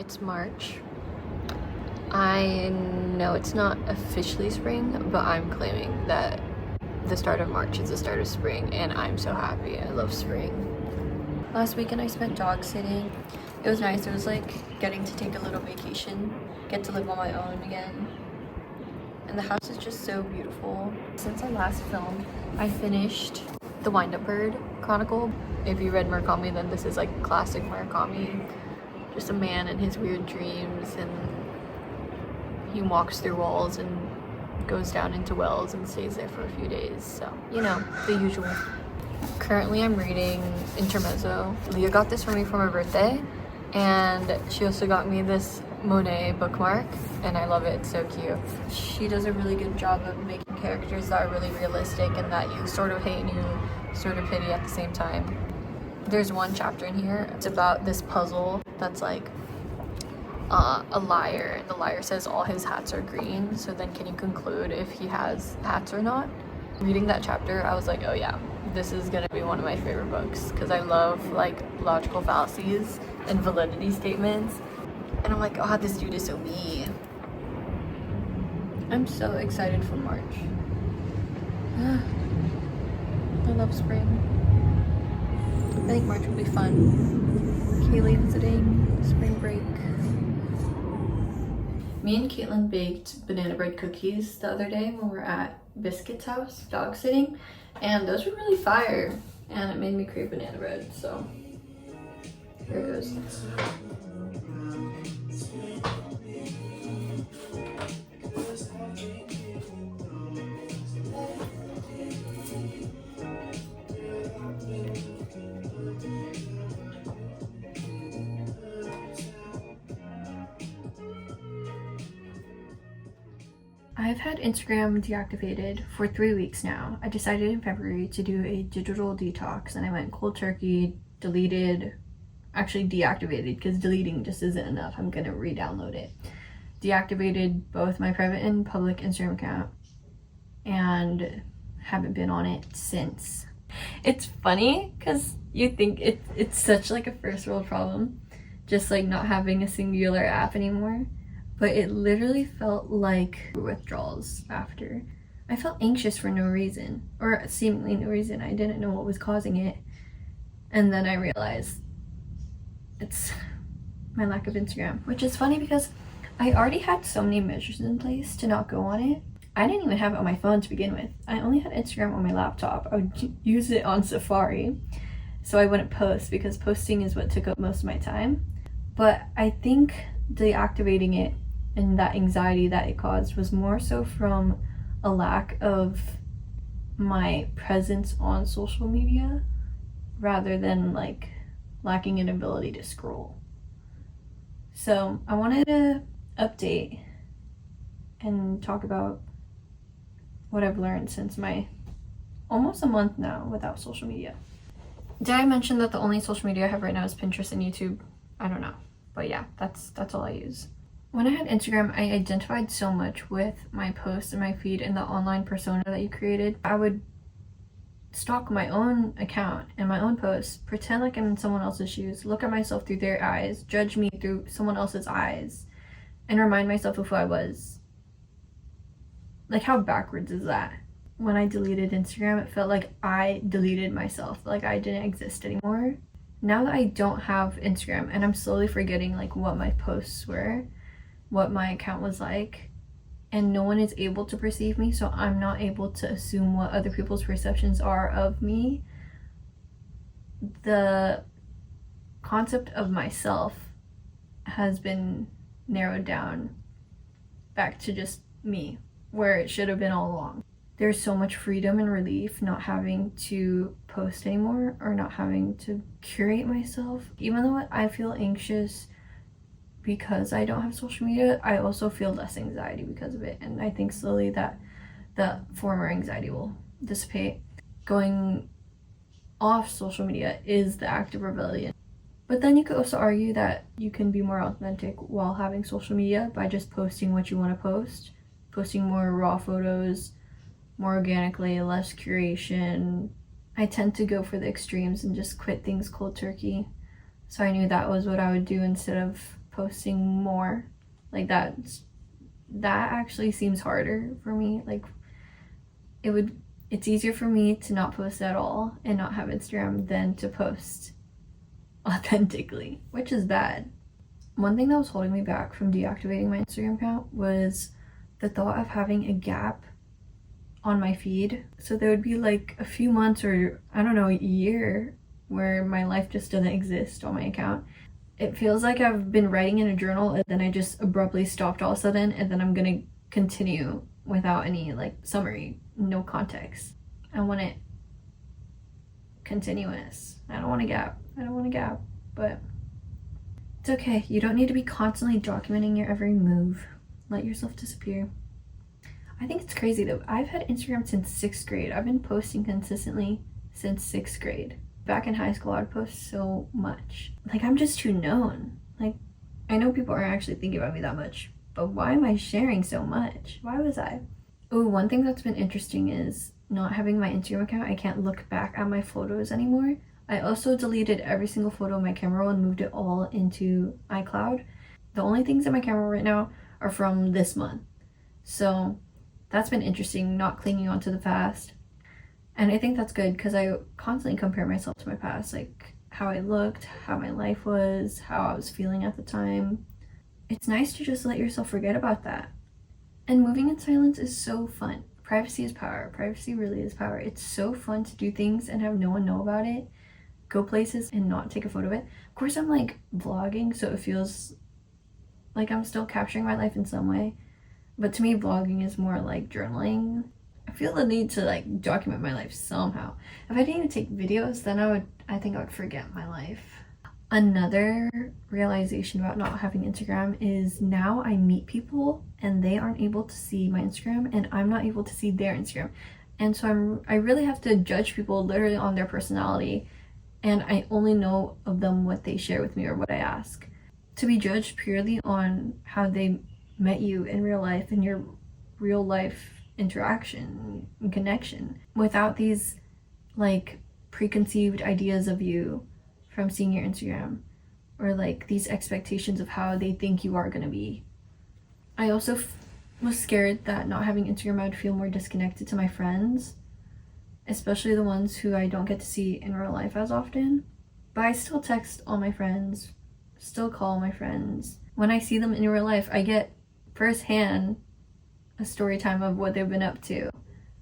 It's March. I know it's not officially spring, but I'm claiming that the start of March is the start of spring, and I'm so happy. I love spring. Last weekend I spent dog sitting. It was nice. It was like getting to take a little vacation, get to live on my own again. And the house is just so beautiful. Since I last filmed, I finished The Wind-Up Bird Chronicle. If you read Murakami, then this is like classic Murakami. Just a man and his weird dreams, and he walks through walls and goes down into wells and stays there for a few days. So, you know, the usual. Currently I'm reading Intermezzo. Leah got this for me for my birthday, and she also got me this Monet bookmark, and I love it. It's so cute. She does a really good job of making characters that are really realistic and that you sort of hate and you sort of pity at the same time. There's one chapter in here. It's about this puzzle that's like a liar, and the liar says all his hats are green, so then can you conclude if he has hats or not? Reading that chapter, I was like, oh yeah, this is gonna be one of my favorite books, because I love like logical fallacies and validity statements, and I'm like, oh, this dude is so me. I'm so excited for March. I love spring. I think March will be fun. Kaylee visiting, spring break. Me and Caitlin baked banana bread cookies the other day when we were at Biscuit's house, dog sitting, and those were really fire, and it made me crave banana bread, so here it goes. I've had Instagram deactivated for 3 weeks now. I decided in February to do a digital detox, and I went cold turkey, deleted, actually deactivated, because deleting just isn't enough. I'm gonna re-download it. Deactivated both my private and public Instagram account, and haven't been on it since. It's funny because you think it's such like a first world problem, just like not having a singular app anymore. But it literally felt like withdrawals after. I felt anxious for no reason, or seemingly no reason. I didn't know what was causing it. And then I realized it's my lack of Instagram, which is funny because I already had so many measures in place to not go on it. I didn't even have it on my phone to begin with. I only had Instagram on my laptop. I would use it on Safari, so I wouldn't post because posting is what took up most of my time. But I think deactivating it and that anxiety that it caused was more so from a lack of my presence on social media rather than like lacking an ability to scroll. So I wanted to update and talk about what I've learned since my almost a month now without social media. Did I mention that the only social media I have right now is Pinterest and YouTube? I don't know, but yeah, that's all I use. When I had Instagram, I identified so much with my posts and my feed and the online persona that you created. I would stalk my own account and my own posts, pretend like I'm in someone else's shoes, look at myself through their eyes, judge me through someone else's eyes, and remind myself of who I was. Like, how backwards is that? When I deleted Instagram, it felt like I deleted myself, like I didn't exist anymore. Now that I don't have Instagram, and I'm slowly forgetting like what my posts were, what my account was like, and no one is able to perceive me, so I'm not able to assume what other people's perceptions are of me. The concept of myself has been narrowed down back to just me, where it should have been all along. There's so much freedom and relief not having to post anymore or not having to curate myself. Even though I feel anxious because I don't have social media, I also feel less anxiety because of it, and I think slowly that the former anxiety will dissipate. Going off social media is the act of rebellion. But then you could also argue that you can be more authentic while having social media by just posting what you want to post, posting more raw photos, more organically, less curation. I tend to go for the extremes and just quit things cold turkey. So I knew that was what I would do instead of posting more. Like that actually seems harder for me. Like it's easier for me to not post at all and not have Instagram than to post authentically, which is bad. One thing that was holding me back from deactivating my Instagram account was the thought of having a gap on my feed. So there would be like a few months or I don't know, a year where my life just doesn't exist on my account. It feels like I've been writing in a journal and then I just abruptly stopped all of a sudden, and then I'm gonna continue without any like summary, no context. I want it continuous. I don't want a gap, but it's okay. You don't need to be constantly documenting your every move. Let yourself disappear. I think it's crazy though. I've had Instagram since 6th grade. I've been posting consistently since 6th grade. Back in high school, I'd post so much. Like, I'm just too known. Like, I know people aren't actually thinking about me that much, but why am I sharing so much? Why was I? Oh, one thing that's been interesting is not having my Instagram account. I can't look back at my photos anymore. I also deleted every single photo on my camera roll and moved it all into iCloud. The only things in my camera right now are from this month. So that's been interesting, not clinging on to the past. And I think that's good because I constantly compare myself to my past, like how I looked, how my life was, how I was feeling at the time. It's nice to just let yourself forget about that. And moving in silence is so fun. Privacy is power. Privacy really is power. It's so fun to do things and have no one know about it. Go places and not take a photo of it. Of course, I'm like vlogging, so it feels like I'm still capturing my life in some way. But to me, vlogging is more like journaling. I feel the need to like document my life somehow. If I didn't even take videos, then I think I would forget my life. Another realization about not having Instagram is now I meet people and they aren't able to see my Instagram and I'm not able to see their Instagram. And so I really have to judge people literally on their personality, and I only know of them what they share with me or what I ask. To be judged purely on how they met you in real life and your real life interaction and connection without these like preconceived ideas of you from seeing your Instagram, or like these expectations of how they think you are gonna be. I also was scared that not having Instagram I would feel more disconnected to my friends, especially the ones who I don't get to see in real life as often. But I still text all my friends, still call my friends. When I see them in real life, I get firsthand a story time of what they've been up to.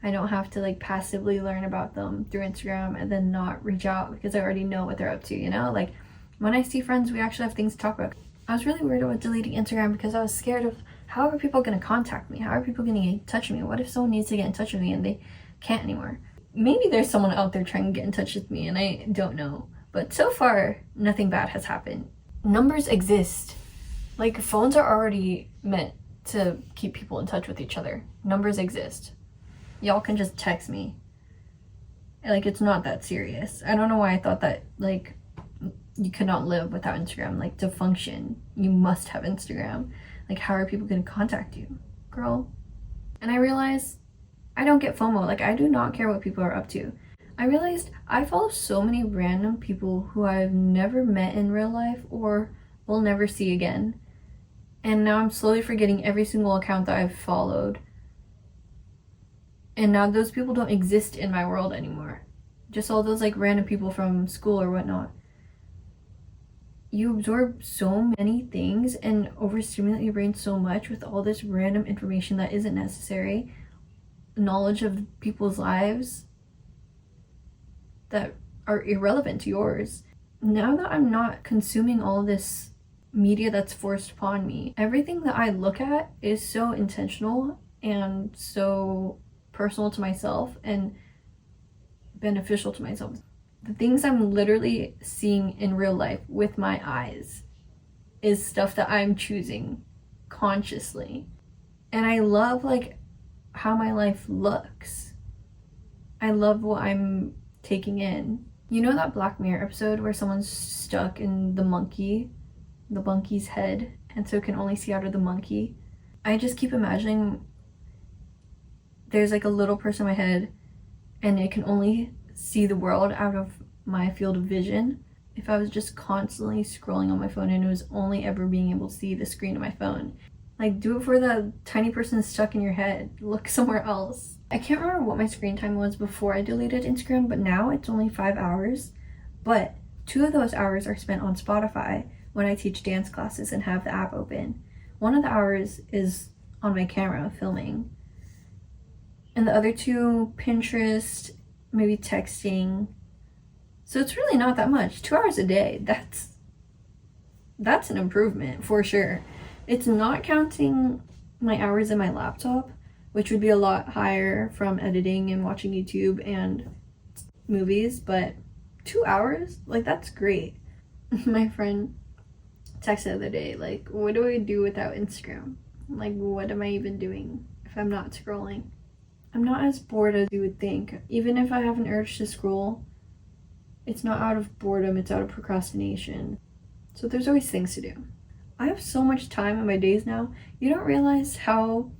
I don't have to like passively learn about them through Instagram and then not reach out because I already know what they're up to, you know? Like when I see friends, we actually have things to talk about. I was really worried about deleting Instagram because I was scared of how are people going to contact me? How are people going to get in touch with me? What if someone needs to get in touch with me and they can't anymore? Maybe there's someone out there trying to get in touch with me and I don't know. But so far, nothing bad has happened. Numbers exist. Like phones are already meant to keep people in touch with each other. Numbers exist. Y'all can just text me. Like, it's not that serious. I don't know why I thought that, like, you could not live without Instagram. Like, to function, you must have Instagram. Like, how are people gonna contact you? Girl. And I realized I don't get FOMO. Like, I do not care what people are up to. I realized I follow so many random people who I've never met in real life or will never see again. And now I'm slowly forgetting every single account that I've followed. And now those people don't exist in my world anymore. Just all those like random people from school or whatnot. You absorb so many things and overstimulate your brain so much with all this random information that isn't necessary. Knowledge of people's lives that are irrelevant to yours. Now that I'm not consuming all this media that's forced upon me, everything that I look at is so intentional and so personal to myself and beneficial to myself. The things I'm literally seeing in real life with my eyes is stuff that I'm choosing consciously. And I love like how my life looks. I love what I'm taking in. You know that Black Mirror episode where someone's stuck in the monkey's head, and so can only see out of the monkey? I just keep imagining there's like a little person in my head and it can only see the world out of my field of vision. if I was just constantly scrolling on my phone and it was only ever being able to see the screen of my phone. Like, do it for the tiny person stuck in your head. Look somewhere else. I can't remember what my screen time was before I deleted Instagram, but now it's only 5 hours. But 2 of those hours are spent on Spotify when I teach dance classes and have the app open. 1 of the hours is on my camera filming. And the other 2, Pinterest, maybe texting. So it's really not that much. 2 hours a day. That's an improvement for sure. It's not counting my hours in my laptop, which would be a lot higher from editing and watching YouTube and movies, but 2 hours? Like, that's great. My friend texted the other day, like, what do I do without Instagram? Like, what am I even doing if I'm not scrolling? I'm not as bored as you would think. Even if I have an urge to scroll, it's not out of boredom, it's out of procrastination. So there's always things to do. I have so much time in my days now. You don't realize how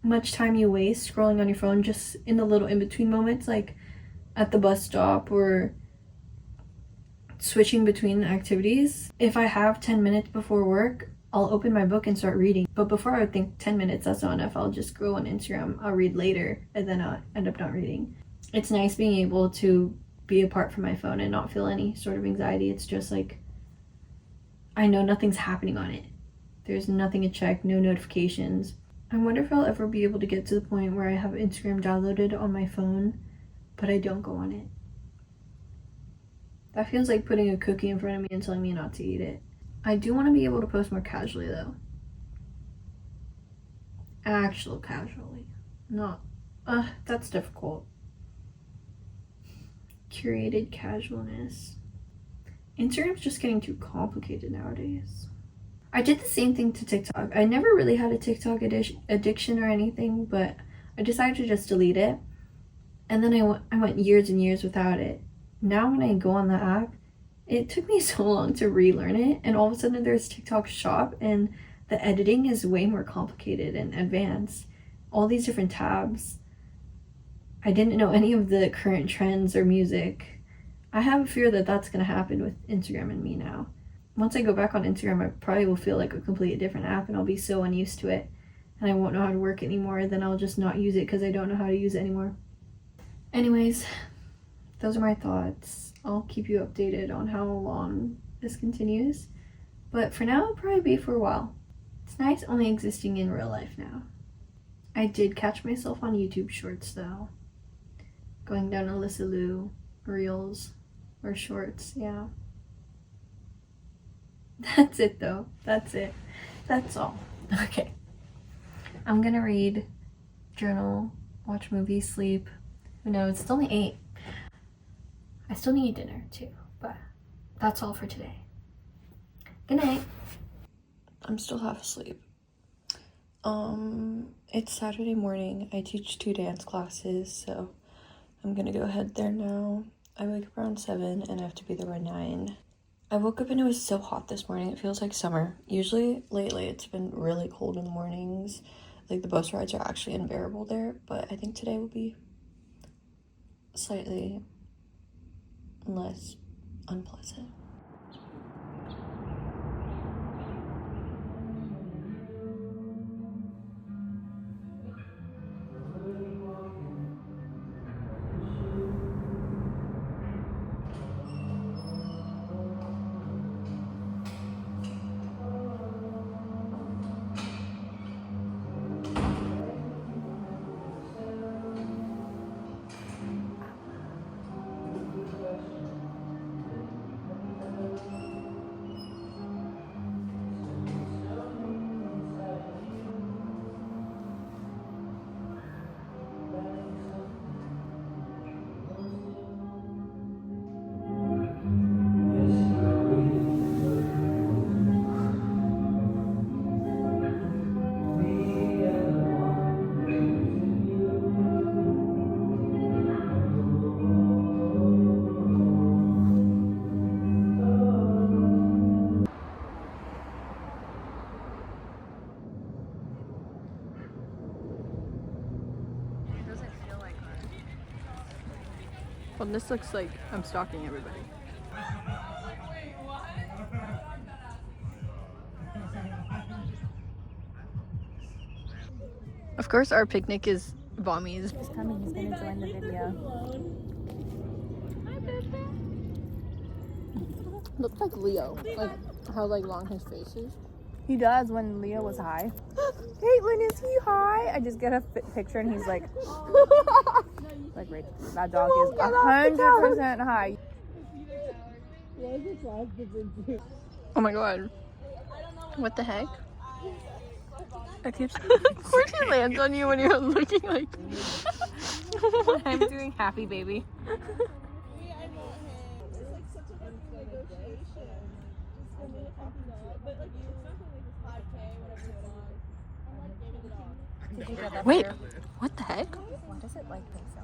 much time you waste scrolling on your phone just in the little in-between moments, like at the bus stop or switching between activities. If I have 10 minutes before work, I'll open my book and start reading. But before I would think 10 minutes, that's not enough. I'll just go on Instagram, I'll read later, and then I'll end up not reading. It's nice being able to be apart from my phone and not feel any sort of anxiety. It's just like, I know nothing's happening on it. There's nothing to check, no notifications. I wonder if I'll ever be able to get to the point where I have Instagram downloaded on my phone, but I don't go on it. That feels like putting a cookie in front of me and telling me not to eat it. I do want to be able to post more casually though. Actual casually. Not, that's difficult. Curated casualness. Instagram's just getting too complicated nowadays. I did the same thing to TikTok. I never really had a TikTok addiction or anything, but I decided to just delete it. And then I went years and years without it. Now when I go on the app, it took me so long to relearn it, and all of a sudden there's TikTok shop and the editing is way more complicated and advanced. All these different tabs. I didn't know any of the current trends or music. I have a fear that that's going to happen with Instagram and me now. Once I go back on Instagram, I probably will feel like a completely different app and I'll be so unused to it and I won't know how to work anymore. Then I'll just not use it because I don't know how to use it anymore. Anyways, those are my thoughts. I'll keep you updated on how long this continues. But for now, it'll probably be for a while. It's nice only existing in real life now. I did catch myself on YouTube shorts though. Going down Alyssa Lou reels or shorts, yeah. That's it though. That's it. That's all. Okay. I'm gonna read, journal, watch movies, sleep. Who knows? It's only 8. I still need dinner too, but that's all for today. Good night. I'm still half asleep. It's Saturday morning. I teach 2 dance classes, so I'm gonna go ahead there now. I wake up around 7 and I have to be there by 9. I woke up and it was so hot this morning. It feels like summer. Usually, lately, it's been really cold in the mornings. Like, the bus rides are actually unbearable there, but I think today will be slightly less unpleasant. Well, this looks like I'm stalking everybody. Of course, our picnic is Vommy's. He's coming. He's gonna join the video. Looks like Leo. Like how long his face is. He does when Leo was high. Caitlin, is he high? I just get a picture and he's like, like right, that dog is 100% high. Oh my god. What the heck? I keep of course he lands on you when you're looking like I'm doing happy baby. Wait, what the heck? Why does it like this so